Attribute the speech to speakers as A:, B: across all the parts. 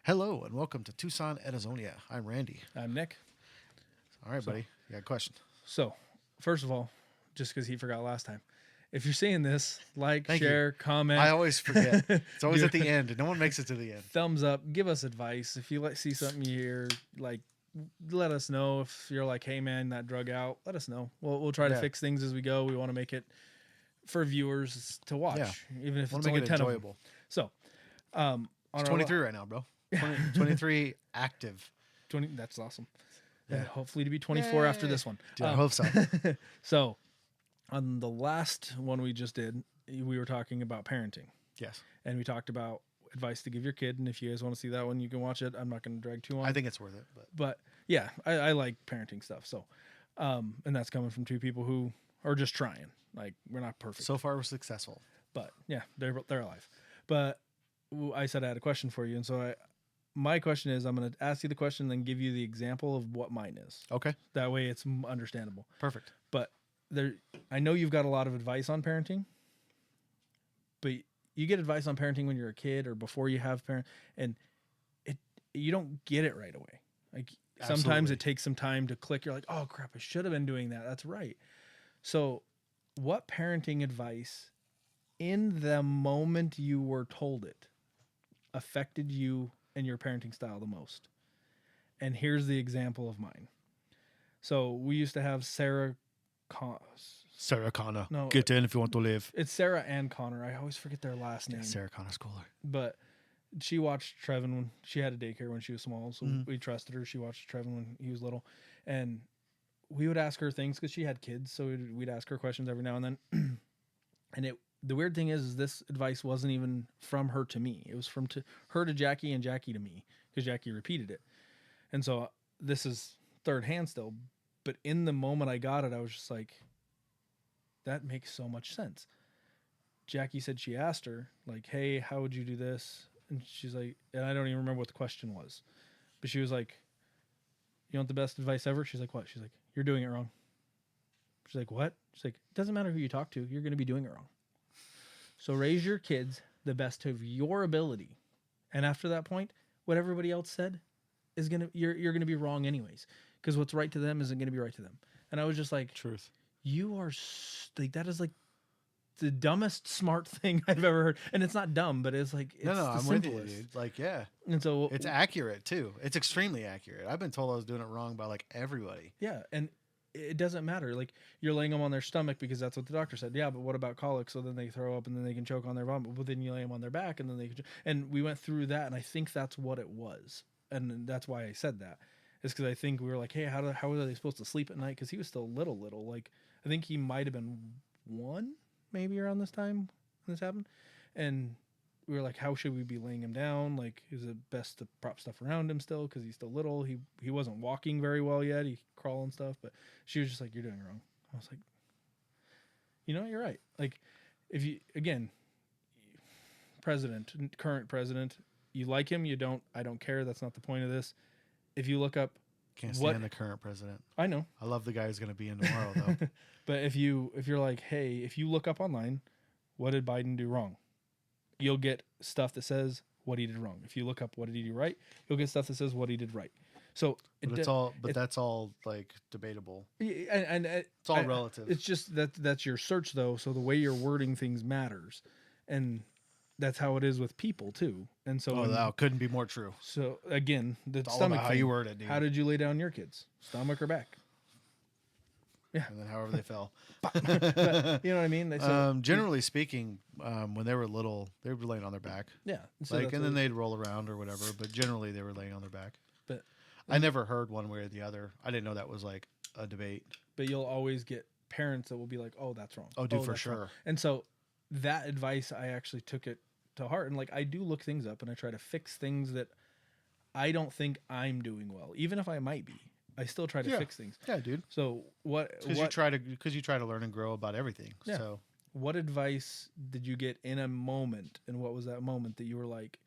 A: Hello and welcome to Tucson, Arizona. I'm Randy.
B: I'm Nick.
A: All right, buddy. You got a question?
B: So, first of all, just because he forgot last time, if you're seeing this, like,
A: Thank you.
B: share, comment.
A: I always forget. It's always
B: Do-
A: at the end, and no one makes it to the end.
B: thumbs up. Give us advice. If you see something you hear, like, let us know. If you're like, hey man, that drug out, let us know. We'll try to
A: Yeah.
B: fix things as we go. We want to make it for viewers to watch,
A: Yeah.
B: even if
A: Want
B: it's
A: to
B: like
A: make
B: a
A: it
B: 10 of them.
A: enjoyable.
B: So, on
A: It's
B: our
A: 23 right now, bro. 23 active.
B: 20. That's awesome.
A: Yeah.
B: And hopefully to be 24 after
A: Yay.
B: this one.
A: Dude, I hope so.
B: So, on the last one we just did, we were talking about parenting,
A: Yes.
B: and we talked about advice to give your kid. And if you guys want to see that one, you can watch it. I'm not going to drag too long.
A: I think it's worth it.
B: But yeah, I like parenting stuff. So, and that's coming from two people who are just trying. Like, we're not perfect,
A: So far, we're successful.
B: but yeah, they're alive. But I said I had a question for you, and so my question is, I'm going to ask you the question, then give you the example of what mine is.
A: Okay.
B: That way, it's understandable.
A: Perfect.
B: But I know you've got a lot of advice on parenting, but you get advice on parenting when you're a kid or before you have parents, and you don't get it right away. Like, sometimes
A: Absolutely.
B: it takes some time to click. You're like, oh crap, I should have been doing that. That's right. So, what parenting advice in the moment you were told it affected you and your parenting style the most? And here's the example of mine. So we used to have Sarah
A: Sarah Connor.
B: No.
A: Get in if you want to live.
B: It's Sarah and Connor. I always forget their last name.
A: Sarah Connor's cooler.
B: But she watched Trevin when she had a daycare when she was small. So
A: Mhm.
B: we trusted her. She watched Trevin when he was little. And we would ask her things because she had kids. So we'd ask her questions every now and then. And the weird thing is this advice wasn't even from her to me. It was from her to Jackie and Jackie to me because Jackie repeated it. And so this is third hand still. But in the moment I got it, I was just like, that makes so much sense. Jackie said she asked her, like, hey, how would you do this? And she's like, and I don't even remember what the question was. But she was like, you want the best advice ever? She's like, what? She's like, you're doing it wrong. She's like, what? She's like, it doesn't matter who you talk to. You're going to be doing it wrong. So raise your kids the best of your ability. And after that point, what everybody else said is you're going to be wrong anyways. Because what's right to them isn't going to be right to them. And I was just like,
A: Truth.
B: you are like, that is like the dumbest smart thing I've ever heard. And it's not dumb, but it's like, it's
A: No,
B: the
A: I'm with you,
B: simplest.
A: dude. Like, yeah.
B: And so
A: It's accurate, too. It's extremely accurate. I've been told I was doing it wrong by, like, everybody.
B: yeah, and it doesn't matter. Like, you're laying them on their stomach because that's what the doctor said. Yeah, but what about colic? So then they throw up and then they can choke on their vomit. But then you lay them on their back and then they can. And we went through that, and I think that's what it was, and that's why I said that. Is because I think we were like, hey, how are they supposed to sleep at night? Because he was still little. Like, I think he might have been 1, maybe around this time when this happened, and we were like, how should we be laying him down? Like, is it best to prop stuff around him still because he's still little? He wasn't walking very well yet. He crawl and stuff, but she was just like, you're doing it wrong. I was like, you're right. Like, if you, again, current president, you like him, you don't, I don't care. That's not the point of this. If you look up,
A: Can't
B: What-
A: stand the current president.
B: I know,
A: I love the guy who's going to be in tomorrow, though.
B: but if you're like, hey, if you look up online, what did Biden do wrong? You'll get stuff that says what he did wrong. If you look up what did he do right, you'll get stuff that says what he did right. So
A: But that's all like debatable.
B: and
A: It's all relative.
B: It's just that's your search though. So the way you're wording things matters, and that's how it is with people too. And so
A: that couldn't be more true.
B: so again, the
A: It's all
B: stomach
A: about how
B: thing.
A: you word it, dude.
B: How did you lay down your kids? Stomach or back?
A: And then however they fell.
B: But, you know what I mean?
A: Generally speaking, when they were little, they were laying on their back.
B: Yeah. So
A: Like,
B: that's
A: and
B: what-
A: then they'd roll around or whatever. But generally, they were laying on their back.
B: But
A: I never heard one way or the other. I didn't know that was like a debate.
B: but you'll always get parents that will be like, "Oh, that's wrong."
A: Oh, dude, for
B: that's wrong."
A: sure.
B: And so that advice, I actually took it to heart, and like I do look things up, and I try to fix things that I don't think I'm doing well, even if I might be. I still try to
A: Yeah.
B: fix things.
A: Yeah, dude.
B: So what
A: Because you try to learn and grow about everything.
B: Yeah.
A: So
B: what advice did you get in a moment, and what was that moment that you were like,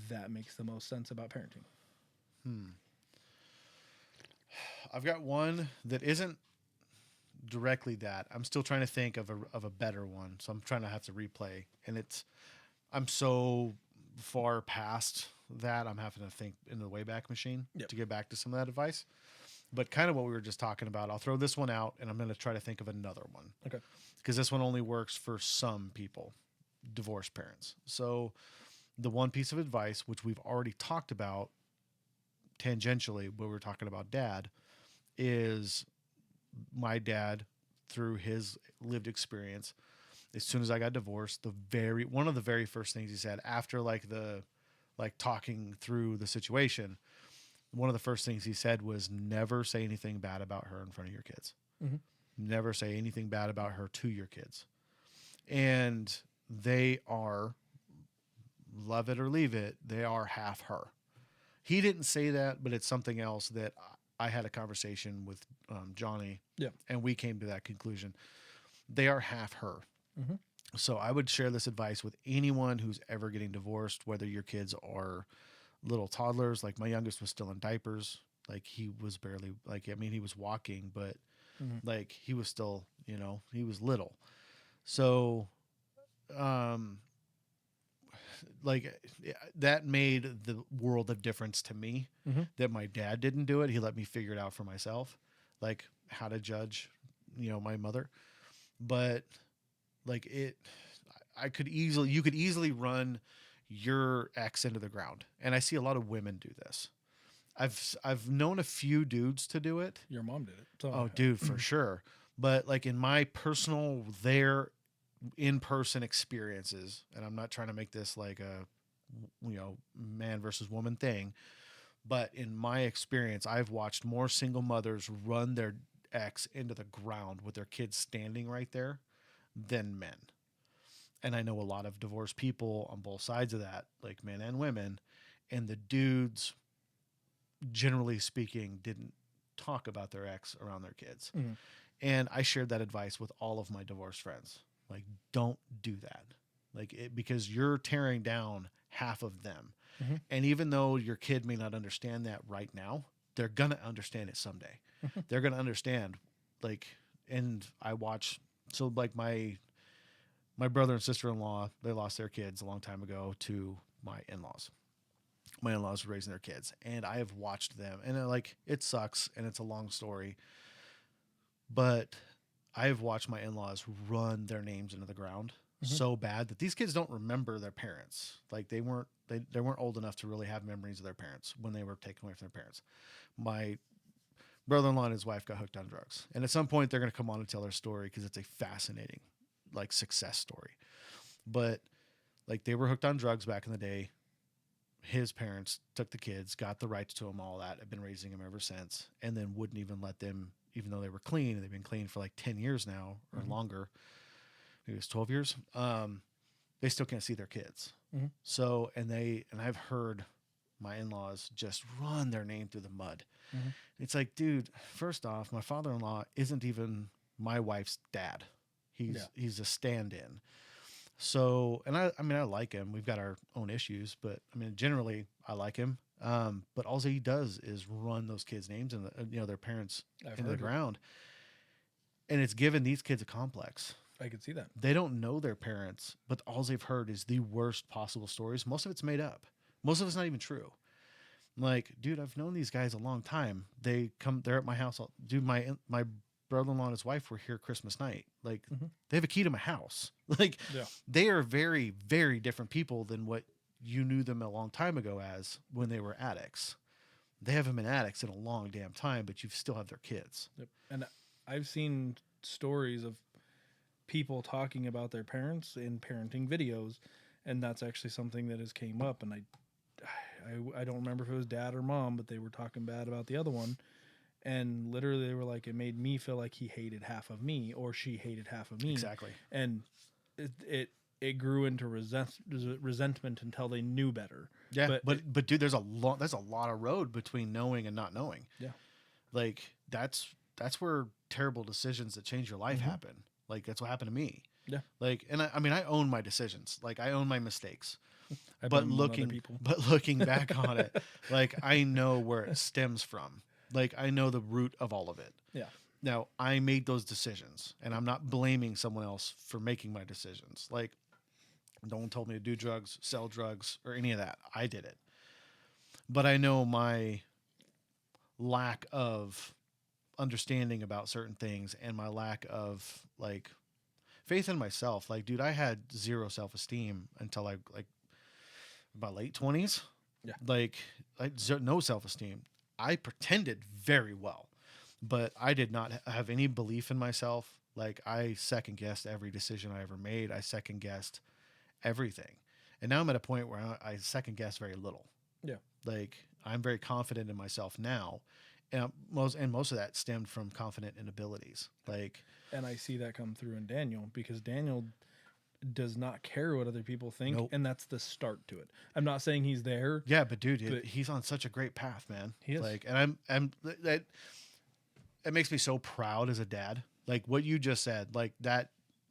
B: that makes the most sense about parenting?
A: I've got one that isn't directly that. I'm still trying to think of a better one. So I'm trying to have to replay, and I'm so far past that, I'm having to think in the Wayback Machine
B: Yep.
A: to get back to some of that advice. But kind of what we were just talking about, I'll throw this one out and I'm going to try to think of another one.
B: Okay.
A: Because this one only works for some people, divorced parents. So the one piece of advice, which we've already talked about tangentially when we were talking about dad, is my dad, through his lived experience, as soon as I got divorced, one of the very first things he said after talking through the situation, one of the first things he said was never say anything bad about her in front of your kids.
B: Mm-hmm.
A: Never say anything bad about her to your kids. And they are, love it or leave it, they are half her. He didn't say that, but it's something else that I had a conversation with Johnny,
B: Yeah.
A: and we came to that conclusion. They are half her.
B: Mm-hmm.
A: So I would share this advice with anyone who's ever getting divorced, whether your kids are little toddlers. Like my youngest was still in diapers. Like he was barely, he was walking, but
B: Mm-hmm.
A: like he was still, he was little. So, that made the world of difference to me,
B: Mm-hmm.
A: that my dad didn't do it. He let me figure it out for myself, like how to judge, my mother. But you could easily run your ex into the ground. And I see a lot of women do this. I've known a few dudes to do it.
B: Your mom did it. So,
A: Oh, dude, for sure. But like in my personal in-person experiences, and I'm not trying to make this like a man versus woman thing, but in my experience, I've watched more single mothers run their ex into the ground with their kids standing right there than men. And I know a lot of divorced people on both sides of that, like men and women, and the dudes, generally speaking, didn't talk about their ex around their kids.
B: Mhm.
A: And I shared that advice with all of my divorced friends. Like, don't do that. Because you're tearing down half of them.
B: Mhm.
A: And even though your kid may not understand that right now, they're going to understand it someday. They're going to understand, and I watch, so like my brother and sister-in-law, they lost their kids a long time ago to my in-laws. My in-laws were raising their kids, and I have watched them, and it sucks, and it's a long story, but I have watched my in-laws run their names into the ground so bad that these kids don't remember their parents. Like they weren't old enough to really have memories of their parents when they were taken away from their parents. My brother-in-law and his wife got hooked on drugs, and at some point they're going to come on and tell their story because it's a fascinating success story. But they were hooked on drugs back in the day. His parents took the kids, got the rights to them, all that, have been raising them ever since, and then wouldn't even let them, even though they were clean, and they've been clean for 10 years now or longer. Maybe it was 12 years. They still can't see their kids.
B: Mhm.
A: So, and I've heard my in-laws just run their name through the mud.
B: Mhm.
A: It's like, dude, first off, my father-in-law isn't even my wife's dad. He's a stand-in. So, and I like him. We've got our own issues, but generally I like him. But all he does is run those kids' names and their parents
B: I've
A: into the
B: heard it.
A: ground. And it's given these kids a complex.
B: I could see that.
A: They don't know their parents, but all they've heard is the worst possible stories. Most of it's made up. Most of it's not even true. Like, dude, I've known these guys a long time. They're at my house. Dude, my brother-in-law and his wife were here Christmas night. They have a key to my house.
B: Yeah.
A: They are very, very different people than what you knew them a long time ago as when they were addicts. They haven't been addicts in a long damn time, but you still have their kids.
B: Yep. And I've seen stories of people talking about their parents in parenting videos, and that's actually something that has came up. And I don't remember if it was dad or mom, but they were talking bad about the other one, and literally they were like, it made me feel like he hated half of me or she hated half of me.
A: Exactly.
B: And it grew into resentment until they knew better.
A: Yeah, but dude, there's a lot of road between knowing and not knowing.
B: Yeah.
A: That's where terrible decisions that change your life happen. That's what happened to me.
B: Yeah.
A: And I own my decisions. I own my mistakes.
B: I
A: But
B: blame them on other people.
A: looking back on it, I know where it stems from. I know the root of all of it.
B: Yeah.
A: Now, I made those decisions, and I'm not blaming someone else for making my decisions. No one told me to do drugs, sell drugs, or any of that. I did it. but I know my lack of understanding about certain things and my lack of like faith in myself. Like, dude, I had zero self-esteem until I like my late 20s.
B: Yeah.
A: Like, no self-esteem. I pretended very well, but I did not have any belief in myself. Like, I second guessed every decision I ever made. I second guessed everything. And now I'm at a point where I second guess very little.
B: Yeah.
A: Like, I'm very confident in myself now. And most of that stemmed from confident in abilities. Like,
B: And I see that come through in Daniel, because Daniel does not care what other people think,
A: Nope.
B: and that's the start to it. I'm not saying he's there.
A: yeah, but dude,
B: But-
A: he's on such a great path, man.
B: He is.
A: Like, and I'm that it makes me so proud as a dad. Like what you just said, like that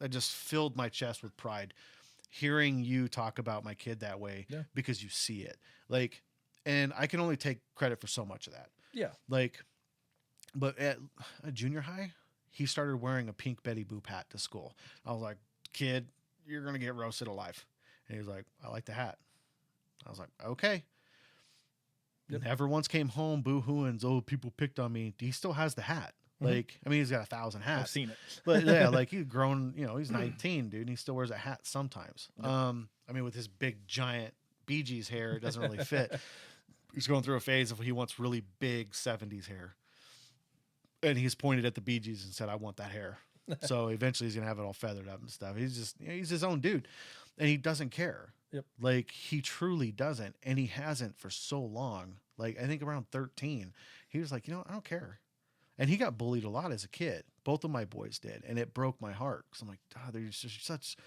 A: just filled my chest with pride hearing you talk about my kid that way.
B: Yeah.
A: Because you see it. Like, and I can only take credit for so much of that.
B: Yeah.
A: Like, but at junior high, he started wearing a pink Betty Boop hat to school. I was like, kid, you're going to get roasted alive. And he was like, I like the hat. I was like, okay.
B: Yep.
A: Never once came home boo-hooing, oh, people picked on me. He still has the hat.
B: Mhm.
A: Like, I mean, he's got 1,000 hats.
B: I've seen it.
A: But yeah, like he's grown, he's 19, dude, and he still wears a hat sometimes.
B: Yep.
A: I mean, with his big, giant Bee Gees hair, it doesn't really fit. He's going through a phase of he wants really big 70s hair. And he's pointed at the Bee Gees and said, I want that hair. So eventually he's going to have it all feathered up and stuff. He's just, he's his own dude. And he doesn't care.
B: Yep.
A: Like, he truly doesn't. And he hasn't for so long. Like, I think around 13, he was like, I don't care. And he got bullied a lot as a kid. Both of my boys did. And it broke my heart. Because I'm like, God, they're just such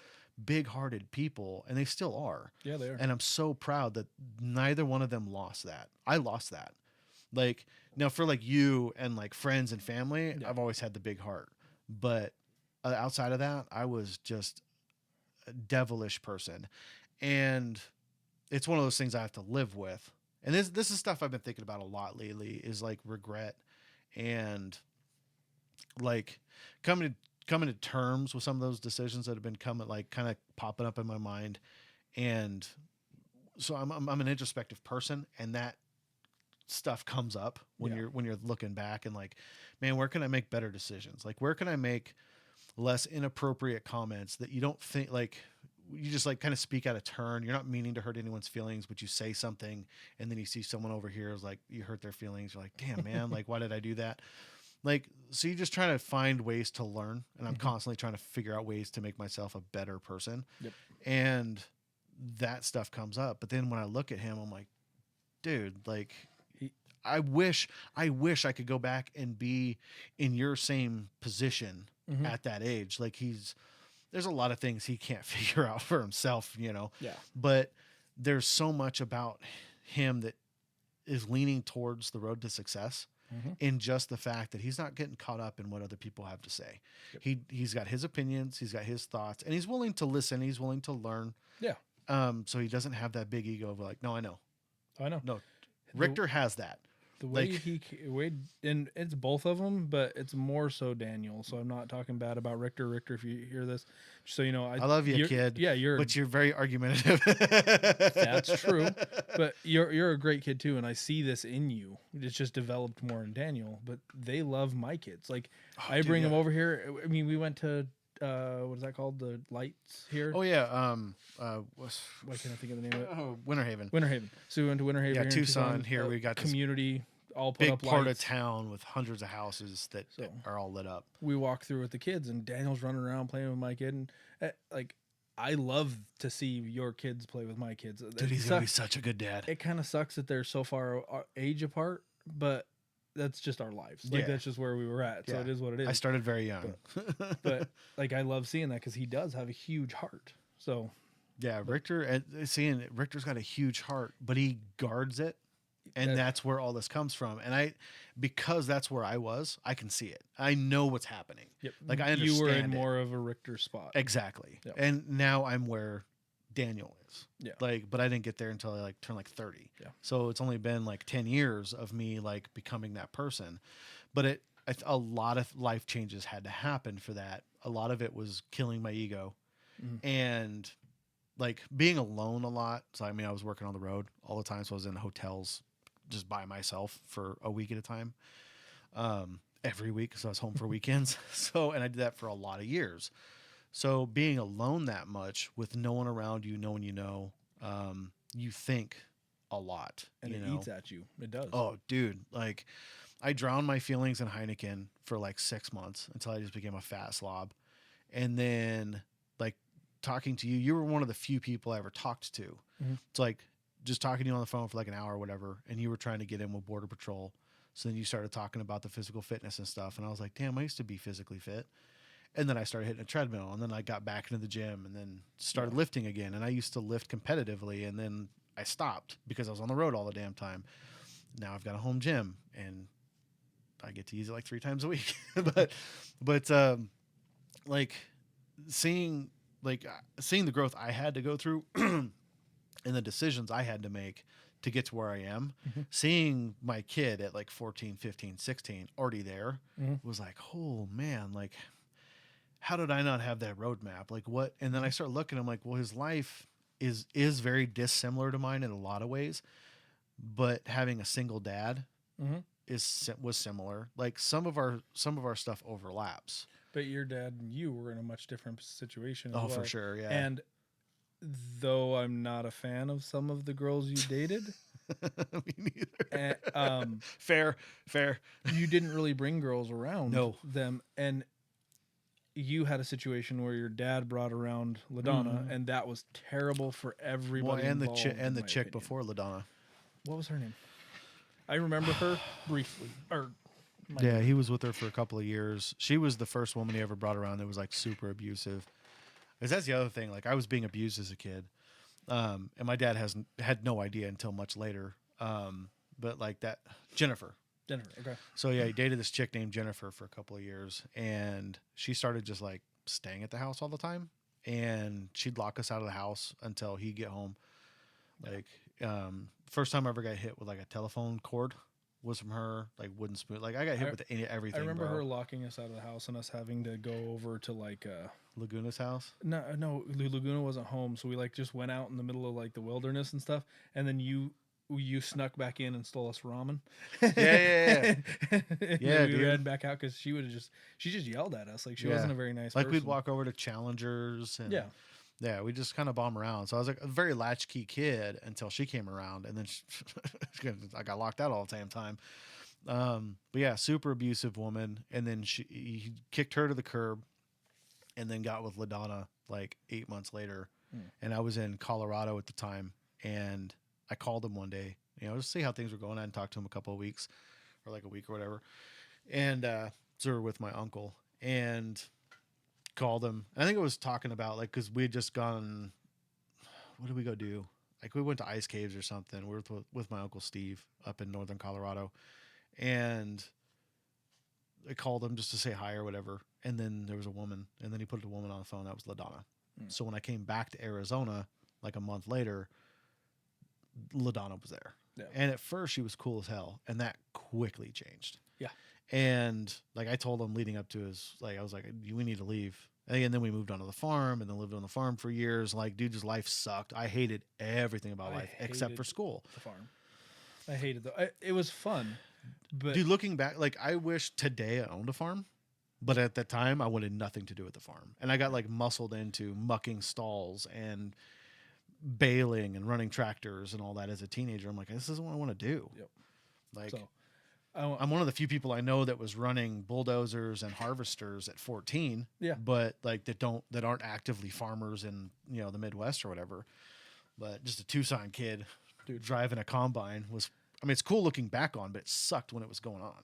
A: big-hearted people. And they still are.
B: Yeah, they are.
A: And I'm so proud that neither one of them lost that. I lost that. Like, now for like you and like friends and family,
B: Yeah.
A: I've always had the big heart. But outside of that, I was just a devilish person. And it's one of those things I have to live with. And this is stuff I've been thinking about a lot lately, is like regret and like coming to terms with some of those decisions that have been kind of popping up in my mind. And so I'm an introspective person, and that stuff comes up when
B: Yeah.
A: you're looking back and like, man, where can I make better decisions? Like, where can I make less inappropriate comments that you don't think, like, you just like kind of speak out of turn. You're not meaning to hurt anyone's feelings, but you say something and then you see someone over here is like, you hurt their feelings. You're like, damn, man, like, why did I do that? Like, so you're just trying to find ways to learn. And I'm
B: Mhm.
A: constantly trying to figure out ways to make myself a better person.
B: Yep.
A: And that stuff comes up. But then when I look at him, I'm like, dude, like, I wish I could go back and be in your same position
B: Mhm.
A: at that age. Like, there's a lot of things he can't figure out for himself,
B: Yeah.
A: but there's so much about him that is leaning towards the road to success
B: Mhm.
A: in just the fact that he's not getting caught up in what other people have to say.
B: Yep.
A: He's got his opinions, he's got his thoughts, and he's willing to listen. He's willing to learn.
B: Yeah.
A: So he doesn't have that big ego of like, no, I know.
B: I know.
A: No, Richter has that.
B: The way
A: like-
B: and it's both of them, but it's more so Daniel. So I'm not talking bad about Richter. Richter, if you hear this, just so you know,
A: I love you,
B: you're-
A: kid.
B: Yeah,
A: But you're very argumentative.
B: That's true. But you're a great kid too, and I see this in you. It's just developed more in Daniel. But they love my kids. Like, I
A: dude,
B: bring them
A: yeah.
B: over here. I mean, we went to what is that called? The lights here.
A: Oh yeah.
B: Why can't I think of the name of it?
A: Winter Haven.
B: Winter Haven. So we went to Winter Haven.
A: Yeah,
B: here in
A: Tucson. Here we got this
B: community. All put
A: big
B: up
A: part
B: lights.
A: of town with hundreds of houses that
B: So-
A: are all lit up.
B: We walk through with the kids, and Daniel's running around playing with my kid, and like, I love to see your kids play with my kids.
A: Dude, he's gonna be such a good dad.
B: It kind of sucks that they're so far age apart, but that's just our lives. Like,
A: Yeah.
B: that's just where we were at. So
A: Yeah.
B: it is what it is.
A: I started very young.
B: But like, I love seeing that because he does have a huge heart. So
A: yeah, Richter, and seeing Richter's got a huge heart, but he guards it. And
B: that-
A: that's where all this comes from. And because that's where I was, I can see it. I know what's happening.
B: yep.
A: Like, I
B: You were in
A: understand it.
B: more of a Richter spot.
A: Exactly.
B: Yep.
A: And now I'm where Daniel is.
B: Yeah.
A: Like, but I didn't get there until I turned 30.
B: Yeah.
A: So it's only been 10 years of me becoming that person. But a lot of life changes had to happen for that. A lot of it was killing my ego
B: Mhm.
A: and being alone a lot. So I mean, I was working on the road all the time. So I was in hotels just by myself for a week at a time, every week. So I was home for weekends. So, and I did that for a lot of years. So being alone that much with no one around you, no one you know, you think a lot.
B: And
A: you
B: it
A: know?
B: eats at you. It does.
A: Oh, dude, like I drowned my feelings in Heineken for like 6 months until I just became a fat slob. And then, like, talking to you, you were one of the few people I ever talked to.
B: Mhm.
A: It's like just talking to you on the phone for like an hour or whatever, and you were trying to get in with Border Patrol. So then you started talking about the physical fitness and stuff. And I was like, damn, I used to be physically fit. And then I started hitting a treadmill, and then I got back into the gym and then started lifting again. And I used to lift competitively, and then I stopped because I was on the road all the damn time. Now I've got a home gym, and I get to use it like 3 times a week. but like seeing seeing the growth I had to go through and the decisions I had to make to get to where I am, seeing my kid at like 14, 15, 16 already there was like, oh man, like how did I not have that roadmap? Like what? And then I start looking, I'm like, well, his life is very dissimilar to mine in a lot of ways, but having a single dad was similar. Like some of our stuff overlaps.
B: But your dad and you were in a much different situation. As
A: Oh,
B: well.
A: for sure, yeah.
B: And though I'm not a fan of some of the girls you dated,
A: Me neither. Fair.
B: You didn't really bring girls around
A: No.
B: them, and you had a situation where your dad brought around LaDonna, and that was terrible for everybody.
A: Well, and the
B: involved,
A: chick
B: in my
A: chick
B: opinion.
A: before LaDonna.
B: What was her name? I remember her briefly.
A: Yeah, he was with her for a couple of years. She was the first woman he ever brought around that was like super abusive. Because that's the other thing. Like I was being abused as a kid, and my dad had no idea until much later. But like that Jennifer.
B: Okay.
A: So yeah, he dated this chick named Jennifer for a couple of years, and she started just like staying at the house all the time, and she'd lock us out of the house until he'd get home. Like, first time I ever got hit with like a telephone cord was from her, like wooden spoon. Like I got hit with everything.
B: I remember
A: bro.
B: her locking us out of the house and us having to go over to like
A: Laguna's house.
B: No, Laguna wasn't home, so we like just went out in the middle of like the wilderness and stuff, and then you snuck back in and stole us ramen.
A: Yeah.
B: Yeah, we ran back out because she just yelled at us. Like she wasn't a very nice
A: like
B: person.
A: we'd walk over to Challengers and yeah, we just kind of bomb around. So I was like a very latchkey kid until she came around, and then I got locked out all the damn time. But yeah, super abusive woman, and then he kicked her to the curb, and then got with LaDonna like 8 months later, and I was in Colorado at the time, and I called him one day, just to see how things were going. I hadn't talked to him a couple of weeks, or like a week or whatever, and so we were with my uncle and called him. I think it was talking about like because we had just gone. What did we go do? Like we went to ice caves or something. We were with my uncle Steve up in northern Colorado, and I called him just to say hi or whatever. And then there was a woman, and then he put a woman on the phone. That was LaDonna. So when I came back to Arizona, like a month later, LaDonna was there. Yeah. And at first she was cool as hell, and that quickly changed.
B: Yeah.
A: And like I told him leading up to his, like I was like, we need to leave. And then we moved onto the farm, and then lived on the farm for years. Like, dude, just life sucked. I hated everything about life except for school.
B: The farm. I hated it was fun, but
A: dude, looking back, like I wish today I owned a farm, but at that time I wanted nothing to do with the farm, and I got like muscled into mucking stalls and baling and running tractors and all that as a teenager. I'm like, this isn't what I want to do.
B: Yep.
A: Like,
B: so,
A: I'm one of the few people I know that was running bulldozers and harvesters at 14.
B: Yeah.
A: But like that aren't actively farmers in the Midwest or whatever. But just a Tucson kid, dude, driving a combine was. I mean, it's cool looking back on, but it sucked when it was going on.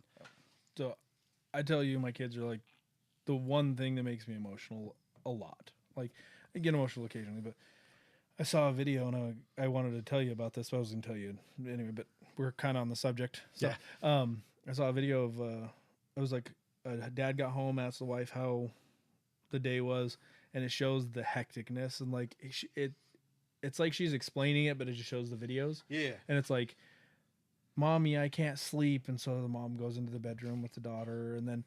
B: So, I tell you, my kids are like the one thing that makes me emotional a lot. Like, I get emotional occasionally, but I saw a video and I wanted to tell you about this, but I was going to tell you anyway, but we're kind of on the subject. So, yeah. I saw a video of, it was like a dad got home, asked the wife how the day was, and it shows the hecticness, and like it's like she's explaining it, but it just shows the videos.
A: Yeah.
B: And it's like, Mommy, I can't sleep. And so the mom goes into the bedroom with the daughter, and then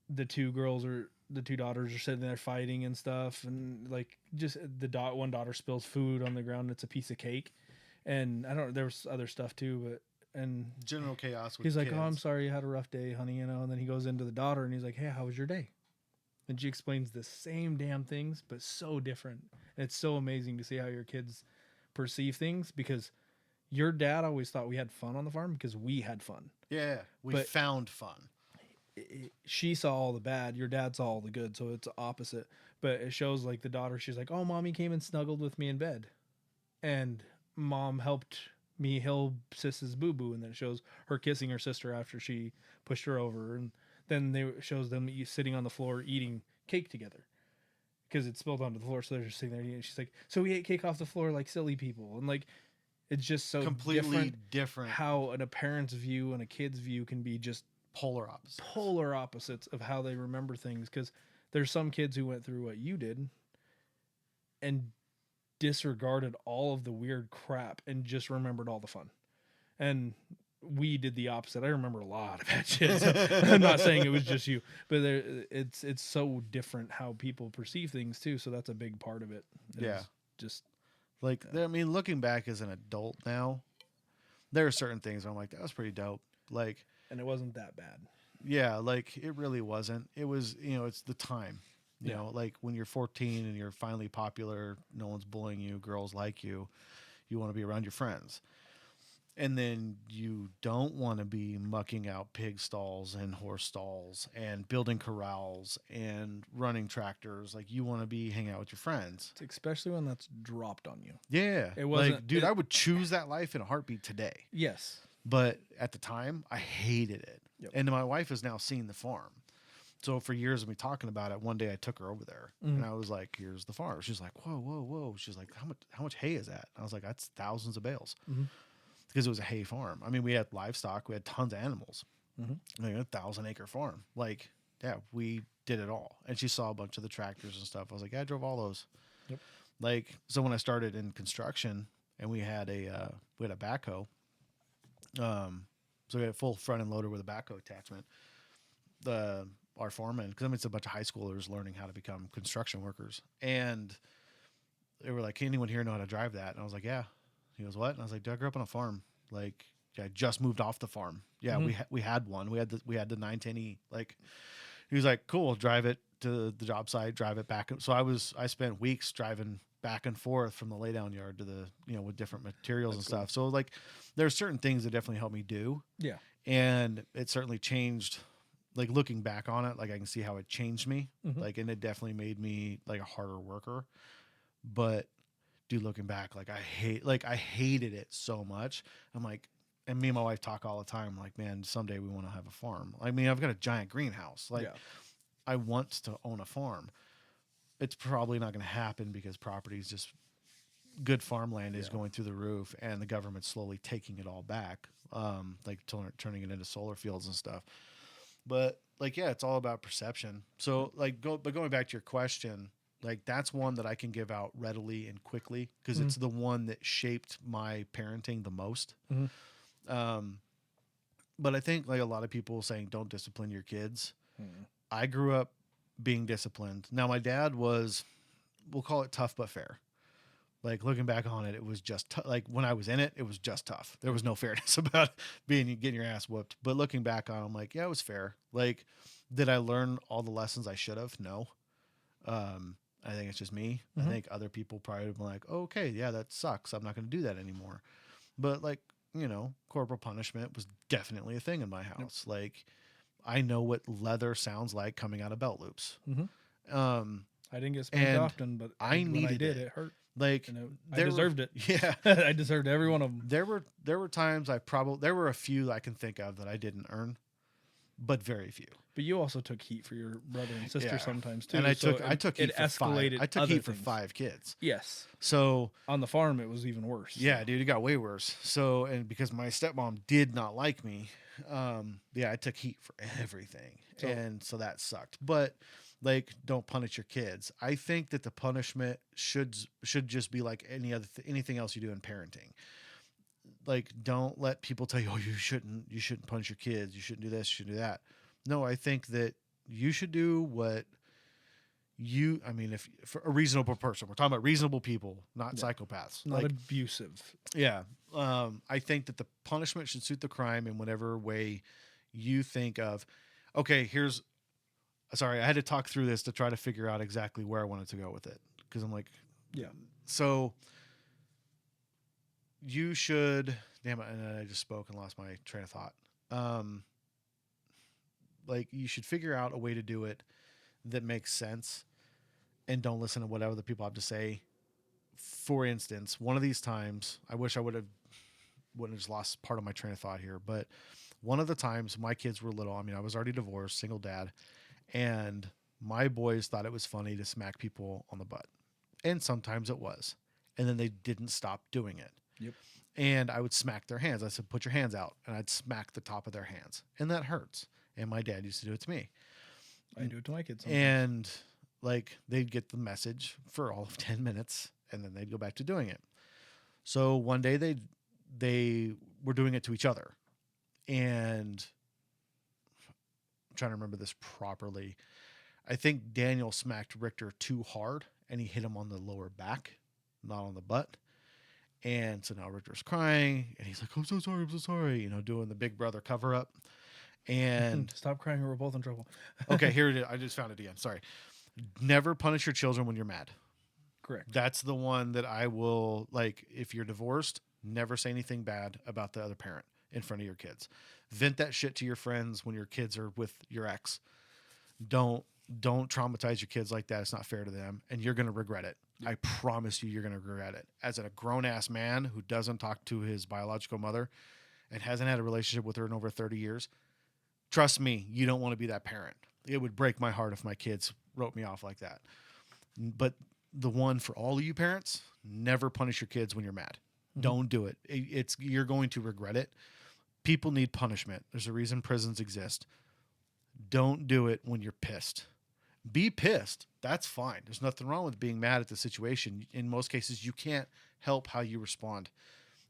B: the two daughters are sitting there fighting and stuff, and like just one daughter spills food on the ground, and it's a piece of cake, And I don't. There was other stuff too, but and
A: General chaos with
B: he's
A: the
B: like, "Oh, I'm
A: kids.
B: sorry you had a rough day, honey," you know. And then he goes into the daughter and he's like, "Hey, how was your day?" And she explains the same damn things, but so different. And it's so amazing to see how your kids perceive things because your dad always thought we had fun on the farm because we had fun.
A: Yeah, we
B: But
A: found fun.
B: She saw all the bad, your dad saw all the good, so it's opposite. But it shows like the daughter, she's like, "Oh, mommy came and snuggled with me in bed, and mom helped me heal sis's boo boo," and then it shows her kissing her sister after she pushed her over, and then they shows them sitting on the floor eating cake together because it spilled onto the floor, so they're just sitting there eating. And she's like, "So we ate cake off the floor like silly people," and like it's just so
A: Completely different
B: how a parent's view and a kid's view can be just
A: polar opposites.
B: polar opposites of how they remember things because there's some kids who went through what you did and disregarded all of the weird crap and just remembered all the fun. And we did the opposite. I remember a lot of that shit. So I'm not saying it was just you, but it's so different how people perceive things too. So that's a big part of it.
A: Yeah.
B: Just
A: Like, I mean, looking back as an adult now, there are certain things where I'm like, that was pretty dope. Like,
B: and it wasn't that bad.
A: yeah, like it really wasn't. It was, it's the time. You
B: Yeah.
A: know, like when you're 14 and you're finally popular, no one's bullying you, girls like you want to be around your friends. And then you don't want to be mucking out pig stalls and horse stalls and building corrals and running tractors. Like you want to be hanging out with your friends.
B: Especially when that's dropped on you.
A: Yeah.
B: It wasn't-
A: like, dude, I would choose that life in a heartbeat today.
B: Yes.
A: But at the time, I hated it.
B: Yep.
A: And my wife has now seen the farm. So for years of me talking about it, one day I took her over there and I was like, "Here's the farm." She's like, "Whoa, whoa, whoa!" She's like, "How much hay is that?" I was like, "That's thousands of bales," because it was a hay farm. I mean, we had livestock, we had tons of animals, like a 1,000-acre farm. Like, yeah, we did it all. And she saw a bunch of the tractors and stuff. I was like, "Yeah, I drove all those."
B: Yep.
A: Like, so when I started in construction and we had a backhoe, so we had a full front end loader with a backhoe attachment. Our foreman, because I mean it's a bunch of high schoolers learning how to become construction workers, and they were like, "Can anyone here know how to drive that?" And I was like, "Yeah." He goes, "What?" And I was like, "Dude, I grew up on a farm. Like, I just moved off the farm. Yeah, we had one. We had the 910E. Like, he was like, "Cool, drive it to the job site, drive it back." So I spent weeks driving back and forth from the laydown yard to the with different materials and stuff. So like, there's certain things that definitely helped me do.
B: Yeah.
A: And it certainly changed. Like looking back on it, like I can see how it changed me. Like, and it definitely made me like a harder worker. But dude, looking back, like I hated it so much. I'm like, and me and my wife talk all the time. Like, man, someday we want to have a farm. I mean, I've got a giant greenhouse. Like, I want to own a farm. It's probably not going to happen because property is just good farmland is going through the roof, and the government's slowly taking it all back, like turning it into solar fields and stuff. But like, yeah, it's all about perception. So like, going back to your question, like that's one that I can give out readily and quickly because it's the one that shaped my parenting the most. But I think like a lot of people saying don't discipline your kids. I grew up being disciplined. Now my dad was, we'll call it tough but fair. Like looking back on it, it was just like when I was in it, it was just tough. There was no fairness about getting your ass whooped. But looking back on it, I'm like, yeah, it was fair. Like, did I learn all the lessons I should have? No. I think it's just me. I think other people probably would have been like, oh, okay, yeah, that sucks. I'm not going to do that anymore. But like, corporal punishment was definitely a thing in my house. Like, I know what leather sounds like coming out of belt loops.
B: I didn't get spanked often, but when I did, it hurt.
A: Like,
B: I deserved it.
A: Yeah.
B: I deserved every one of them.
A: There were times there were a few I can think of that I didn't earn, but very few.
B: But you also took heat for your brother and sister sometimes too.
A: And I took heat for
B: escalated.
A: I took heat for 5 kids.
B: Yes.
A: So
B: on the farm, it was even worse.
A: Yeah, dude, it got way worse. So, and because my stepmom did not like me, I took heat for everything, and so that sucked. But like, don't punish your kids. I think that the punishment should just be like anything else you do in parenting. Like, don't let people tell you, oh, you shouldn't punch your kids. You shouldn't do this. You shouldn't do that. No, I think that you should do what I mean, if for a reasonable person, we're talking about reasonable people, not
B: Yeah.
A: psychopaths.
B: Not
A: Like,
B: abusive.
A: yeah. I think that the punishment should suit the crime in whatever way you think of. Okay, sorry, I had to talk through this to try to figure out exactly where I wanted to go with it. Because I'm like,
B: Yeah.
A: so you should, damn it, and I just spoke and lost my train of thought. Like, you should figure out a way to do it that makes sense and don't listen to whatever the people have to say. For instance, one of these times, I wish I wouldn't have just lost part of my train of thought here, but one of the times my kids were little, I mean, I was already divorced, single dad, and my boys thought it was funny to smack people on the butt. And sometimes it was. And then they didn't stop doing it.
B: Yep.
A: And I would smack their hands. I said, put your hands out. And I'd smack the top of their hands. And that hurts. And my dad used to do it to me.
B: I do it to my kids sometimes.
A: And like, they'd get the message for all of 10 minutes and then they'd go back to doing it. So one day they were doing it to each other. And I'm trying to remember this properly. I think Daniel smacked Richter too hard and he hit him on the lower back, not on the butt. And so now Richter's crying and he's like, I'm so sorry, you know, doing the big brother cover up. And
B: Stop crying or we're both in trouble.
A: okay, here it is. I just found it again. Sorry. Never punish your children when you're mad.
B: Correct.
A: That's the one that I will, like, if you're divorced, never say anything bad about the other parent in front of your kids. Vent that shit to your friends when your kids are with your ex. Don't traumatize your kids like that. It's not fair to them, and you're going to regret it. I promise you're going to regret it. As a grown-ass man who doesn't talk to his biological mother and hasn't had a relationship with her in over 30 years, trust me, you don't want to be that parent. It would break my heart if my kids wrote me off like that. But the one for all of you parents, never punish your kids when you're mad. Mm-hmm. Don't do it. You're going to regret it. People need punishment. There's a reason prisons exist. Don't do it when you're pissed. Be pissed. That's fine. There's nothing wrong with being mad at the situation. In most cases, you can't help how you respond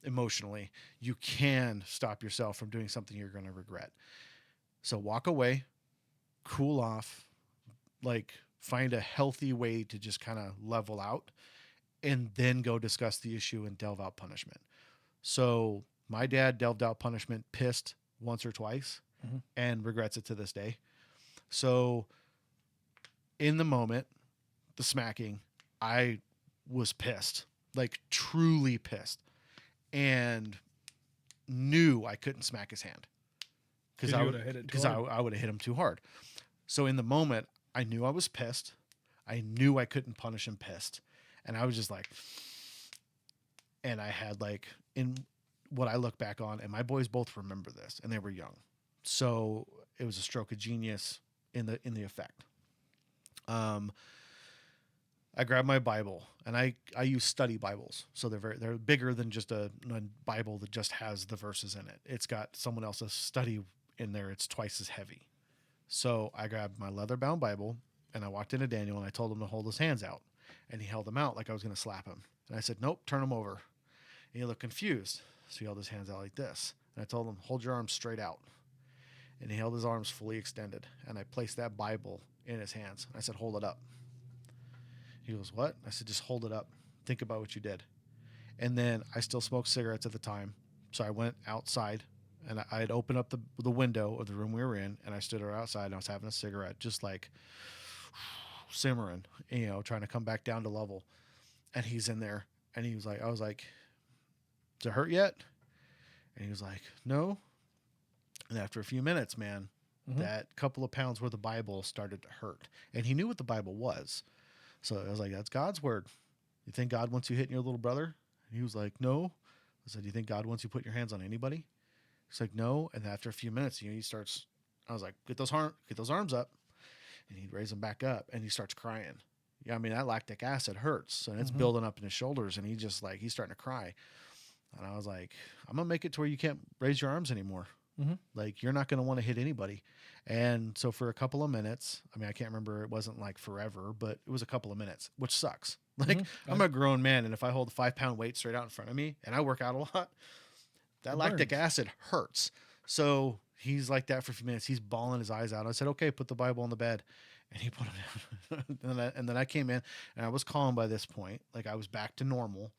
A: emotionally. You can stop yourself from doing something you're going to regret. So walk away, cool off, like find a healthy way to just kind of level out and then go discuss the issue and delve out punishment. So my dad delved out punishment, pissed once or twice, and regrets it to this day. So in the moment, the smacking, I was pissed, like truly pissed, and knew I couldn't smack his hand because I would have hit him too hard. So in the moment, I knew I was pissed. I knew I couldn't punish him pissed. And I was just like, and I had like, in what I look back on, and my boys both remember this, and they were young. So it was a stroke of genius in the effect. I grabbed my Bible, and I use study Bibles. So they're bigger than just a Bible that just has the verses in it. It's got someone else's study in there. It's twice as heavy. So I grabbed my leather-bound Bible, and I walked into Daniel, and I told him to hold his hands out. And he held them out like I was going to slap him. And I said, nope, turn them over. And he looked confused. So he held his hands out like this. And I told him, hold your arms straight out. And he held his arms fully extended. And I placed that Bible in his hands. I said, hold it up. He goes, what? I said, just hold it up. Think about what you did. And then I still smoked cigarettes at the time. So I went outside, and I had opened up the window of the room we were in, and I stood outside, and I was having a cigarette, just like simmering, you know, trying to come back down to level. And he's in there, and he was like, I was like, does it hurt yet? And he was like, no. And after a few minutes, man, that couple of pounds worth of Bible started to hurt. And he knew what the Bible was. So I was like, that's God's word. You think God wants you hitting your little brother? And he was like, no. I said, do you think God wants you putting your hands on anybody? He's like, no. And after a few minutes, you know, he starts, I was like, get those arms up. And he'd raise them back up, and he starts crying. Yeah, I mean, that lactic acid hurts, and it's building up in his shoulders, and he's starting to cry. And I was like, I'm going to make it to where you can't raise your arms anymore. Like, you're not going to want to hit anybody. And so for a couple of minutes, I mean, I can't remember, it wasn't like forever, but it was a couple of minutes, which sucks. Like, I'm a grown man, and if I hold a 5-pound weight straight out in front of me, and I work out a lot, that lactic acid hurts. So he's like that for a few minutes. He's bawling his eyes out. I said, okay, put the Bible on the bed. And he put him down. And then I came in and I was calm by this point. Like I was back to normal.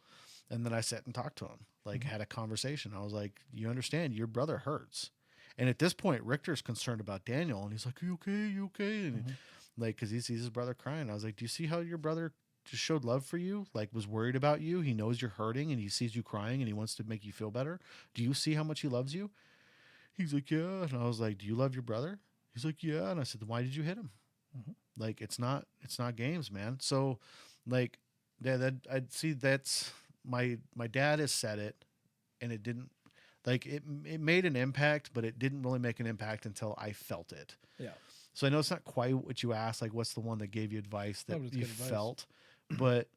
A: And then I sat and talked to him, like had a conversation. I was like, you understand your brother hurts. And at this point, Richter's concerned about Daniel. And he's like, you okay? You okay? And like, cause he sees his brother crying. I was like, do you see how your brother just showed love for you? Like was worried about you. He knows you're hurting and he sees you crying and he wants to make you feel better. Do you see how much he loves you? He's like, yeah. And I was like, do you love your brother? He's like, yeah. And I said, then why did you hit him? Like, it's not games, man. So like that I'd see that's my dad has said it and it didn't like it made an impact, but it didn't really make an impact until I felt it.
B: Yeah.
A: So I know it's not quite what you asked, like what's the one that gave you advice that you felt, but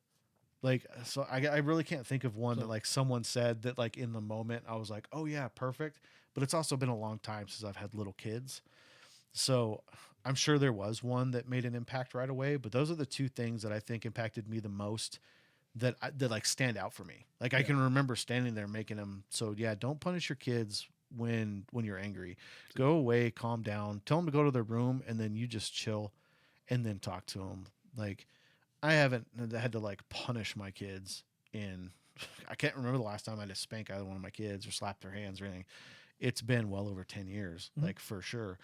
A: like, so I really can't think of one that like someone said that like in the moment I was like, oh yeah, perfect. But it's also been a long time since I've had little kids. So I'm sure there was one that made an impact right away, but those are the two things that I think impacted me the most that like stand out for me. Like I can remember standing there making them. So yeah, don't punish your kids when you're angry. Go away, calm down, tell them to go to their room, and then you just chill, and then talk to them. Like I haven't had to like punish my kids in. I can't remember the last time I had to spank either one of my kids or slap their hands or anything. It's been well over 10 years, like for sure.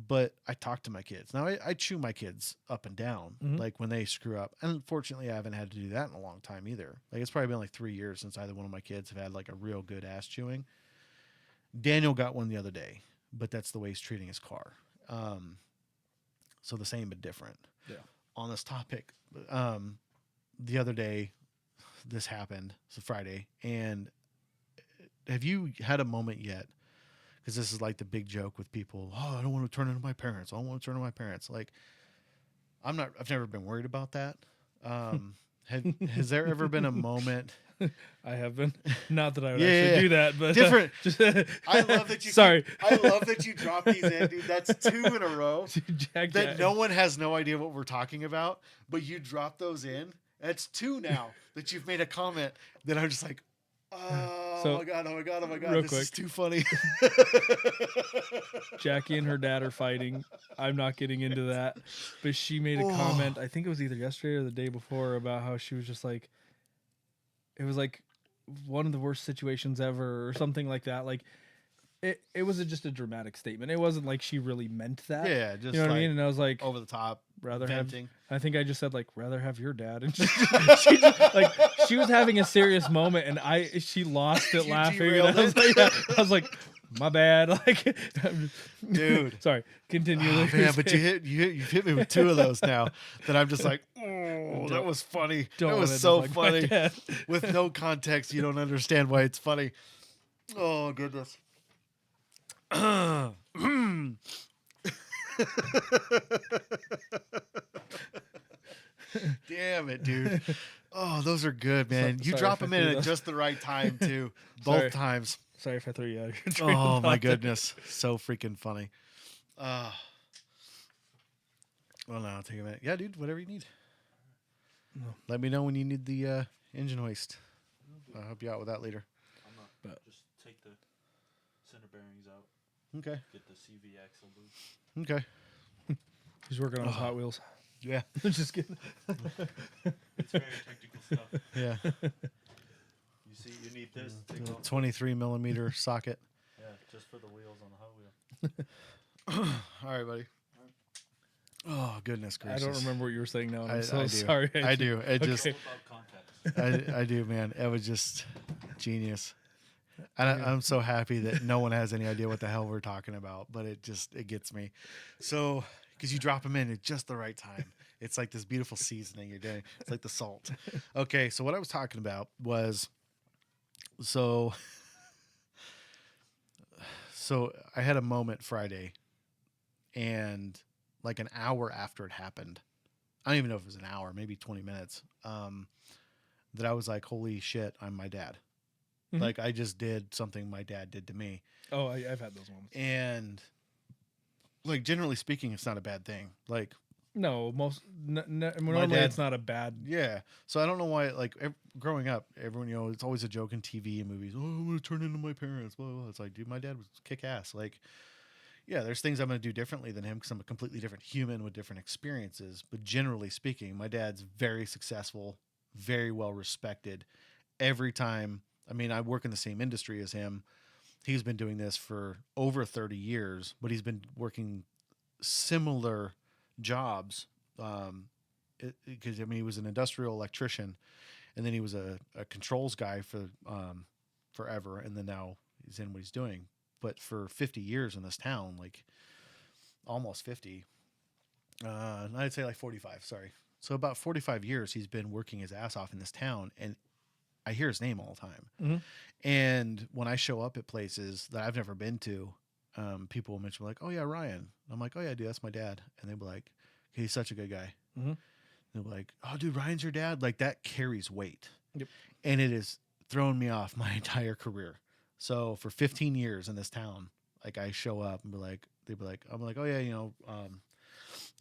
A: But I talk to my kids. Now I chew my kids up and down, like when they screw up. And unfortunately, I haven't had to do that in a long time either. Like it's probably been like 3 years since either one of my kids have had like a real good ass chewing. Daniel got one the other day, but that's the way he's treating his car. So the same but different.
B: Yeah.
A: On this topic, the other day, this happened. It's a Friday, and have you had a moment yet? Because this is like the big joke with people. Oh, I don't want to turn into my parents. I don't want to turn into my parents. Like, I've never been worried about that. Has there ever been a moment?
B: I have been. Not that I would actually do that, but
A: different.
B: Just,
A: I love that you.
B: Sorry.
A: I love that you drop these in, dude. That's 2 in a row.
B: Jack.
A: No one has no idea what we're talking about, but you drop those in. That's 2 now that you've made a comment that I'm just like, oh my god, this is too funny.
B: Jackie and her dad are fighting. I'm not getting into that, but she made a comment. I think it was either yesterday or the day before about how she was just like, it was like one of the worst situations ever or something like that. Like it was just a dramatic statement. It wasn't like she really meant that.
A: Yeah, just
B: you know what
A: like
B: I mean. And I was like,
A: over the top,
B: rather
A: venting.
B: I think I just said like rather have your dad, and she was having a serious moment, and she lost it laughing. And I was like, my bad, like,
A: dude.
B: Sorry, continue.
A: Oh, man, but you hit me with 2 of those now that I'm just like, oh, that was funny. That was so funny. With no context, you don't understand why it's funny. Oh goodness. Damn it, dude. Oh, those are good, man. You drop them in at just the right time, too. Both times.
B: Sorry if I threw you out of your
A: train of thought. My goodness. So freaking funny. Well, no, I'll take a minute. Yeah, dude, whatever you need. No. Let me know when you need the engine hoist. I'll help you out with that later.
C: I'm not. Just take the center bearings out.
A: Okay.
C: Get the CV axle loose.
A: Okay.
B: He's working on his Hot Wheels.
A: Yeah.
B: Just kidding.
C: It's very technical stuff.
A: Yeah.
C: You see, you need this.
A: 23 millimeter socket.
C: Yeah, just for the wheels on the Hot Wheel.
A: All right, buddy. Oh, goodness gracious.
B: I don't remember what you were saying now. I'm so
A: I do.
B: sorry.
A: I do. It just.
C: All about context.
A: I do, man. It was just genius. And I'm so happy that no one has any idea what the hell we're talking about, but it gets me. So, because you drop them in at just the right time. It's like this beautiful seasoning you're doing. It's like the salt. Okay, so what I was talking about was, so I had a moment Friday, and like an hour after it happened, I don't even know if it was an hour, maybe 20 minutes, that I was like, holy shit, I'm my dad. Mm-hmm. Like I just did something my dad did to me.
B: Oh, I've had those moments.
A: And like generally speaking, it's not a bad thing. Like
B: no, normally it's not a bad.
A: Yeah. So I don't know why. Like growing up, everyone it's always a joke in TV and movies. Oh, I'm gonna turn into my parents. Blah, blah, blah. It's like, dude, my dad was kick ass. Like Yeah, there's things I'm going to do differently than him because I'm a completely different human with different experiences. But generally speaking, my dad's very successful, very well respected. Every time, I mean, I work in the same industry as him. He's been doing this for over 30 years, but he's been working similar jobs. Because I mean, he was an industrial electrician, and then he was a controls guy for forever, and then now he's in what he's doing. But for 50 years in this town, like almost 50, I'd say like 45. Sorry, so about 45 years he's been working his ass off in this town, and I hear his name all the time.
B: Mhm.
A: And when I show up at places that I've never been to, people will mention like, "Oh yeah, Ryan." I'm like, "Oh yeah, dude, that's my dad." And they'll be like, "He's such a good guy."
B: Mhm.
A: They'll be like, "Oh, dude, Ryan's your dad." Like that carries weight.
B: Yep.
A: And it has thrown me off my entire career. So for 15 years in this town, like I show up and be like, they'd be like, I'm like, "Oh yeah,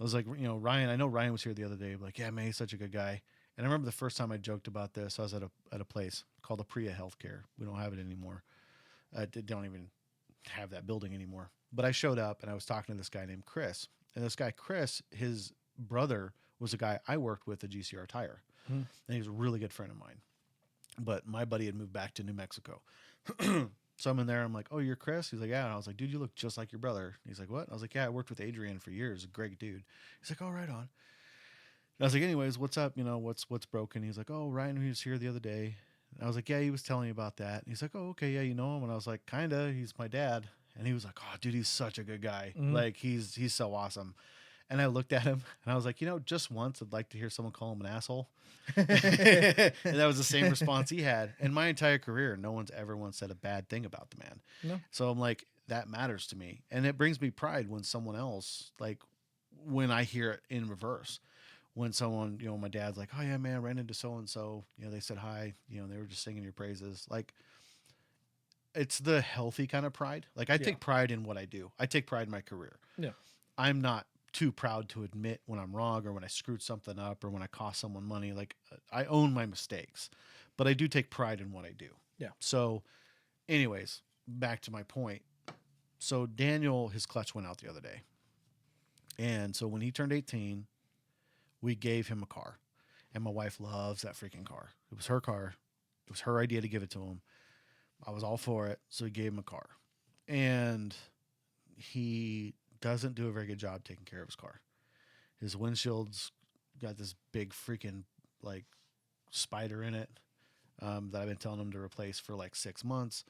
A: I was like, Ryan, I know Ryan was here the other day." I'm like, "Yeah, man, he's such a good guy." And I remember the first time I joked about this, I was at a place called Apriya Healthcare. We don't have it anymore. They don't even have that building anymore. But I showed up and I was talking to this guy named Chris. And this guy, Chris, his brother was a guy I worked with at GCR Tire.
B: Hmm.
A: And he was a really good friend of mine. But my buddy had moved back to New Mexico. So I'm in there. I'm like, "Oh, you're Chris?" He's like, "Yeah." And I was like, "Dude, you look just like your brother." He's like, "What?" I was like, "Yeah, I worked with Adrian for years. A great dude." He's like, "Oh, right on." And I was like, "Anyways, what's up? What's broken?" He's like, "Oh, Ryan, he was here the other day." And I was like, "Yeah, he was telling me about that." And he's like, "Oh, okay, yeah, you know him?" And I was like, "Kinda. He's my dad." And he was like, "Oh, dude, he's such a good guy.
B: Mhm.
A: Like he's so awesome." And I looked at him and I was like, just once I'd like to hear someone call him an asshole. And that was the same response he had. In my entire career, no one's ever once said a bad thing about the man.
B: No.
A: So I'm like, that matters to me. And it brings me pride when someone else, like when I hear it in reverse. When someone, my dad's like, "Oh yeah, man, I ran into so and so. They said hi. They were just singing your praises." Like, it's the healthy kind of pride. Like, I
B: Yeah.
A: take pride in what I do. I take pride in my career.
B: Yeah.
A: I'm not too proud to admit when I'm wrong or when I screwed something up or when I cost someone money. Like, I own my mistakes, but I do take pride in what I do.
B: Yeah.
A: So, anyways, back to my point. So Daniel, his clutch went out the other day, and so when he turned 18. We gave him a car, and my wife loves that freaking car. It was her car. It was her idea to give it to him. I was all for it, so we gave him a car. And he doesn't do a very good job taking care of his car. His windshield's got this big freaking like spider in it that I've been telling him to replace for like 6 months.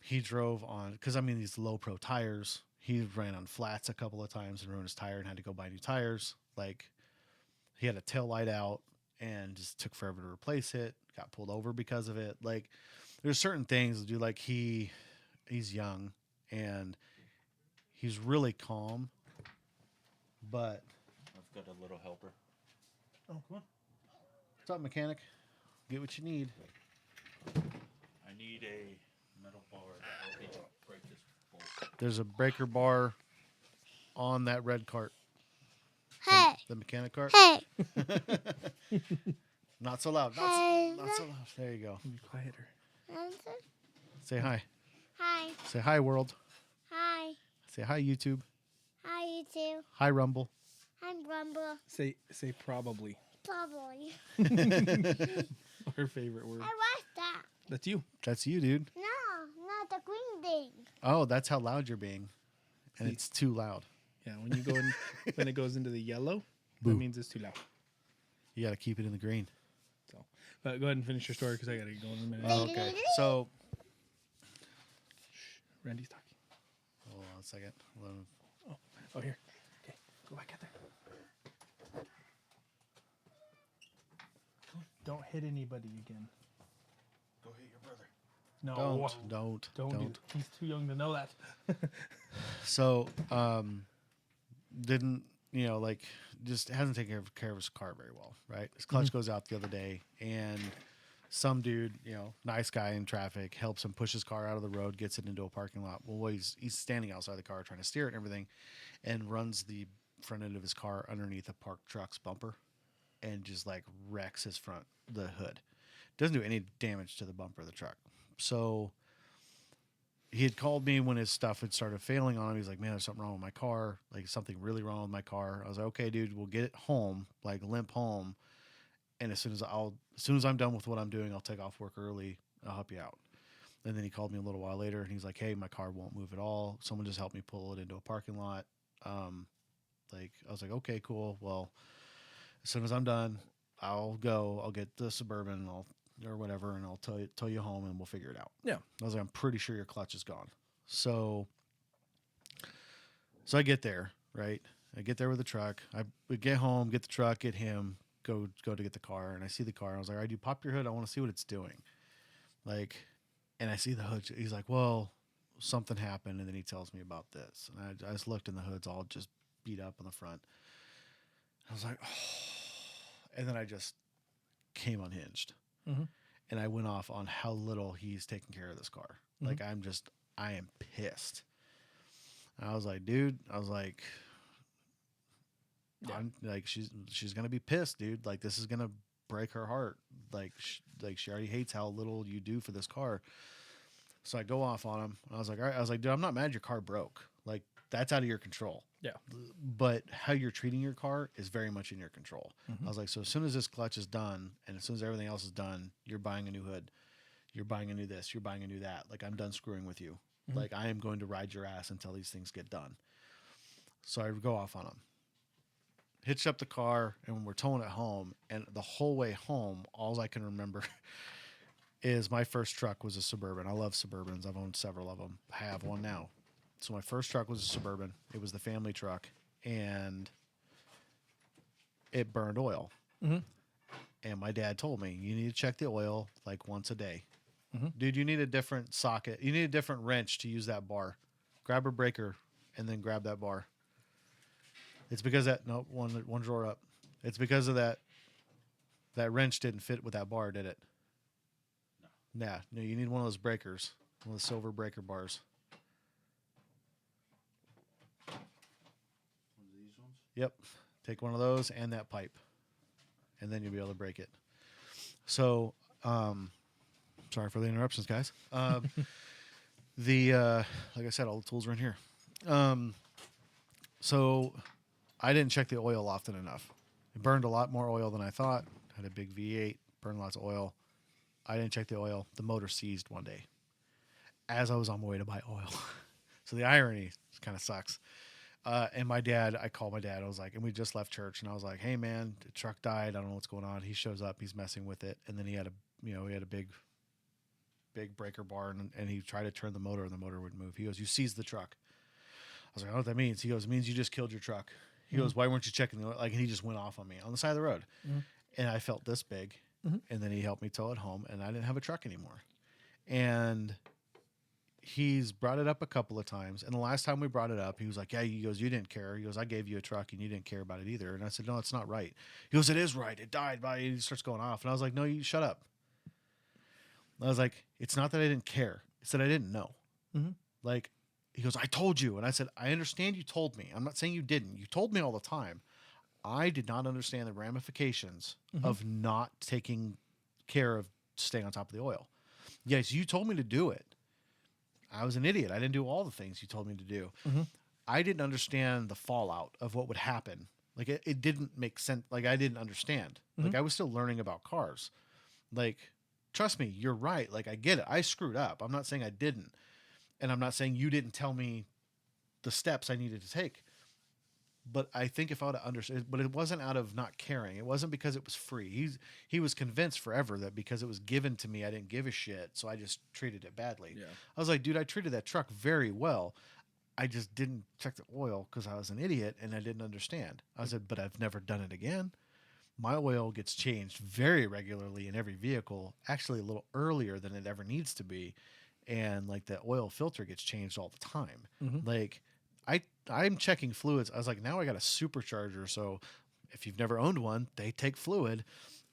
A: He drove on, because I mean, these low pro tires. He ran on flats a couple of times and ruined his tire and had to go buy new tires. Like, he had a tail light out and just took forever to replace it. Got pulled over because of it. Like, there's certain things, dude. Like, he's young and he's really calm, but
C: I've got a little helper.
A: oh, come on. What's up, mechanic? Get what you need.
C: I need a metal bar to help me break this bolt.
A: There's a breaker bar on that red cart.
D: Hey,
A: The mechanic cart.
D: hey,
A: Not so loud.
D: Hey.
A: Not so loud. There you go.
B: Be quieter.
A: Say hi.
D: hi,
A: Say hi, world.
D: hi,
A: Say hi, YouTube.
D: hi, you too.
A: Hi, Rumble.
D: I'm Rumble,
B: Say probably.
D: probably.
B: Her favorite word.
D: I watched that.
B: That's you.
A: That's you, dude.
D: No, not the green thing.
A: Oh, that's how loud you're being. And
B: See.
A: it's too loud.
B: Yeah, when you go in, when it goes into the yellow,
A: Boo.
B: that means it's too loud.
A: You got to keep it in the green.
B: So, but go ahead and finish your story because I gotta get going in a minute.
A: Oh, okay. So,
B: Randy's talking.
A: hold on a second.
B: Oh, here. Okay, go back out there. Don't hit anybody again.
C: Go hit your brother.
B: No,
A: Don't.
B: don't. Do- He's too young to know that.
A: So, didn't, like, just hasn't taken care of his car very well, right? His clutch goes out the other day, and some dude, nice guy in traffic, helps him push his car out of the road, gets it into a parking lot. Well, he's standing outside the car trying to steer it and everything, and runs the front end of his car underneath a parked truck's bumper, and just like wrecks the hood. Doesn't do any damage to the bumper of the truck. So he had called me when his stuff had started failing on him. He's like, man, there's something wrong with my car. Like something really wrong with my car. I was like, okay, dude, we'll get it home, like limp home. And as soon as I'm done with what I'm doing, I'll take off work early. I'll help you out. And then he called me a little while later and he's like, hey, my car won't move at all. Someone just helped me pull it into a parking lot. Like, I was like, okay, cool. Well, as soon as I'm done, I'll get the Suburban or whatever, and I'll tow you home and we'll figure it out.
B: Yeah.
A: I was like, I'm pretty sure your clutch is gone. So I get there, right? I get there with the truck. We get home, get the truck, get him, go to get the car, and I see the car. I was like, all right, dude, pop your hood. I want to see what it's doing. Like, and I see the hood. He's like, well, something happened, and then he tells me about this. And I just looked, and the hood's all just beat up on the front. I was like, oh. And then I just came unhinged.
B: Mm-hmm.
A: And I went off on how little he's taking care of this car.
B: Mm-hmm.
A: Like, I am pissed. And I was like, dude,
B: Yeah.
A: I'm like, she's going to be pissed, dude. Like, this is going to break her heart. Like, she already hates how little you do for this car. So I go off on him. I was like, all right. I was like, dude, I'm not mad your car broke. Like, that's out of your control.
B: Yeah.
A: But how you're treating your car is very much in your control.
B: Mm-hmm.
A: I was like, so as soon as this clutch is done and as soon as everything else is done, you're buying a new hood. You're buying a new this. You're buying a new that. Like, I'm done screwing with you.
B: Mm-hmm.
A: Like, I am going to ride your ass until these things get done. So I go off on him. Hitched up the car, and we're towing it home. And the whole way home, all I can remember is my first truck was a Suburban. I love Suburbans. I've owned several of them. I have one now. So my first truck was a Suburban. It was the family truck, and it burned oil.
B: Mm-hmm.
A: And my dad told me, you need to check the oil like once a day.
B: Mm-hmm.
A: Dude, you need a different socket. You need a different wrench to use that bar. Grab a breaker and then grab that bar. It's because one drawer up. It's because of that wrench didn't fit with that bar, did it? No. Nah, no, you need one of those breakers, one of the silver breaker bars.
C: One of these ones?
A: Yep. Take one of those and that pipe, and then you'll be able to break it. So, sorry for the interruptions, guys. Like I said, all the tools are in here. So I didn't check the oil often enough. It burned a lot more oil than I thought. Had a big V8, burned lots of oil. I didn't check the oil. The motor seized one day as I was on my way to buy oil. So the irony kind of sucks. And I called my dad. I was like, and we just left church, and I was like, hey man, the truck died. I don't know what's going on. He shows up, he's messing with it. And then he had a big breaker bar, and he tried to turn the motor, and the motor wouldn't move. He goes, you seized the truck. I was like, I don't know what that means. He goes, it means you just killed your truck. He goes, why weren't you checking the oil? Like, and he just went off on me on the side of the road.
B: Mm-hmm.
A: And I felt this big.
B: Mm-hmm.
A: And then he helped me tow it home, and I didn't have a truck anymore. And he's brought it up a couple of times. And the last time we brought it up, he was like, yeah, he goes, you didn't care. He goes, I gave you a truck and you didn't care about it either. And I said, no, it's not right. He goes, it is right. It died. He starts going off. And I was like, no, you shut up. I was like, it's not that I didn't care. It's that I didn't know.
B: Mm-hmm.
A: Like, he goes, I told you. And I said, I understand you told me. I'm not saying you didn't. You told me all the time. I did not understand the ramifications of not taking care of staying on top of the oil. Yes, you told me to do it. I was an idiot. I didn't do all the things you told me to do.
B: Mm-hmm.
A: I didn't understand the fallout of what would happen. Like, it didn't make sense. Like, I didn't understand. Like, I was still learning about cars. Like, trust me, you're right. Like, I get it. I screwed up. I'm not saying I didn't. And I'm not saying you didn't tell me the steps I needed to take. But I think if I would have understood, but it wasn't out of not caring. It wasn't because it was free. He was convinced forever that because it was given to me, I didn't give a shit. So I just treated it badly.
B: Yeah.
A: I was like, dude, I treated that truck very well. I just didn't check the oil because I was an idiot and I didn't understand. I said, but I've never done it again. My oil gets changed very regularly in every vehicle, actually a little earlier than it ever needs to be. And like the oil filter gets changed all the time.
B: Mm-hmm.
A: Like I'm checking fluids. I was like, now I got a supercharger. So if you've never owned one, they take fluid.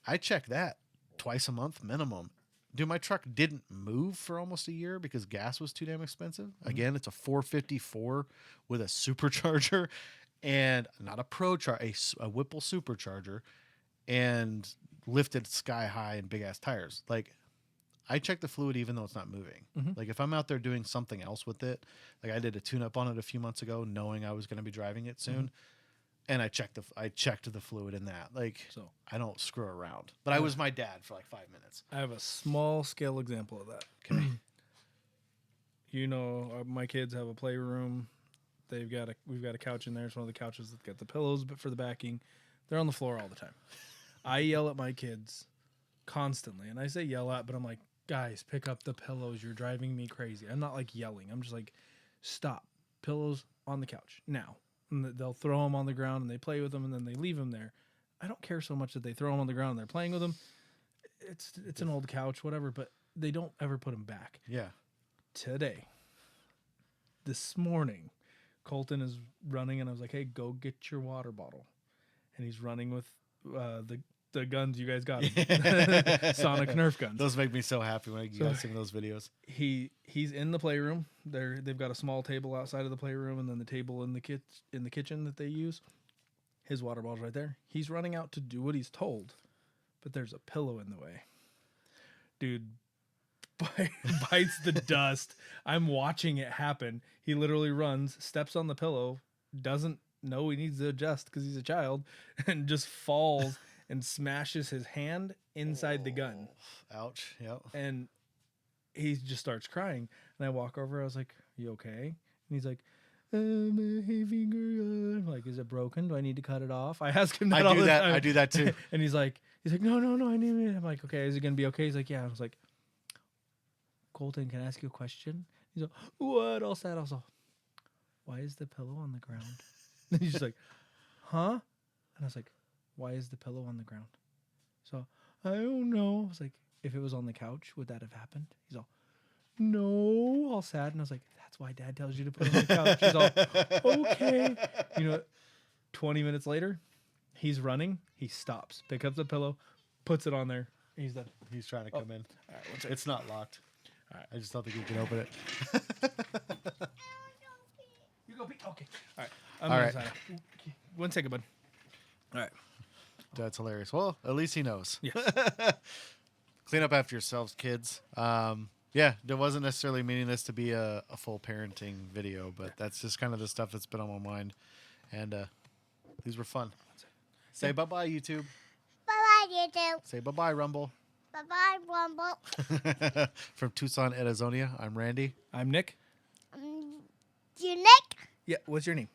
A: I check that twice a month minimum. Dude, my truck didn't move for almost a year because gas was too damn expensive.
B: Mm-hmm.
A: Again, it's a 454 with a supercharger and not a Pro char, a Whipple supercharger, and lifted sky high and big ass tires. Like, I check the fluid even though it's not moving. Like if I'm out there doing something else with it, like I did a tune up on it a few months ago, knowing I was going to be driving it soon, and I checked the fluid in that. Like
B: So
A: I don't screw around. But I was my dad for like 5 minutes.
B: I have a small scale example of that.
A: Okay.
B: You know, my kids have a playroom. We've got a couch in there. It's one of the couches that's got the pillows, but for the backing, they're on the floor all the time. I yell at my kids constantly, and I say yell at, but I'm like, guys, pick up the pillows. You're driving me crazy. I'm not like yelling. I'm just like, stop. Pillows on the couch now. And they'll throw them on the ground and they play with them and then they leave them there. I don't care so much that they throw them on the ground and they're playing with them. It's an old couch, whatever, but they don't ever put them back.
A: Yeah.
B: This morning, Colton is running and I was like, hey, go get your water bottle. And he's running with the guns you guys got him. Sonic Nerf guns.
A: Those make me so happy when you guys see those videos.
B: He's in the playroom. They've got a small table outside of the playroom and then the table in the kitchen that they use. His water bottle's right there. He's running out to do what he's told, but there's a pillow in the way. Dude bites the dust. I'm watching it happen. He literally runs, steps on the pillow, doesn't know he needs to adjust because he's a child, and just falls and smashes his hand inside the gun.
A: Ouch. Yep.
B: And he just starts crying. And I walk over. I was like, you okay? And he's like, my finger. I'm like, is it broken? Do I need to cut it off? I ask him that all the time.
A: I do that too.
B: And he's like, no, I need it. I'm like, okay, is it going to be okay? He's like, yeah. I was like, Colton, can I ask you a question? He's like, what? All sad. Also, why is the pillow on the ground? And he's just like, huh? And I was like, why is the pillow on the ground? So, I don't know. I was like, if it was on the couch, would that have happened? He's all, no, all sad. And I was like, that's why Dad tells you to put it on the couch. He's all, okay. 20 minutes later, he's running. He stops, picks up the pillow, puts it on there. And he's done.
A: He's trying to come in.
B: All right, one second.
A: It's not locked.
B: All right.
A: I just don't think you can open it.
B: You go pee. Okay. All right.
A: All right.
B: One second, bud. All right.
A: That's hilarious. Well, at least he knows.
B: Yes.
A: Clean up after yourselves, kids. Yeah, there wasn't necessarily meaning this to be a full parenting video, but that's just kind of the stuff that's been on my mind. And these were fun. Say bye-bye, YouTube.
D: Bye-bye, YouTube.
A: Say bye-bye, Rumble.
D: Bye-bye, Rumble.
A: From Tucson, Arizona, I'm Randy.
B: I'm Nick.
D: You Nick?
B: Yeah. What's your name?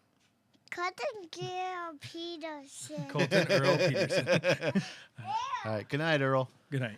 D: Colton Gail Peterson.
B: Colton Earl Peterson.
A: All right, good night, Earl.
B: Good night.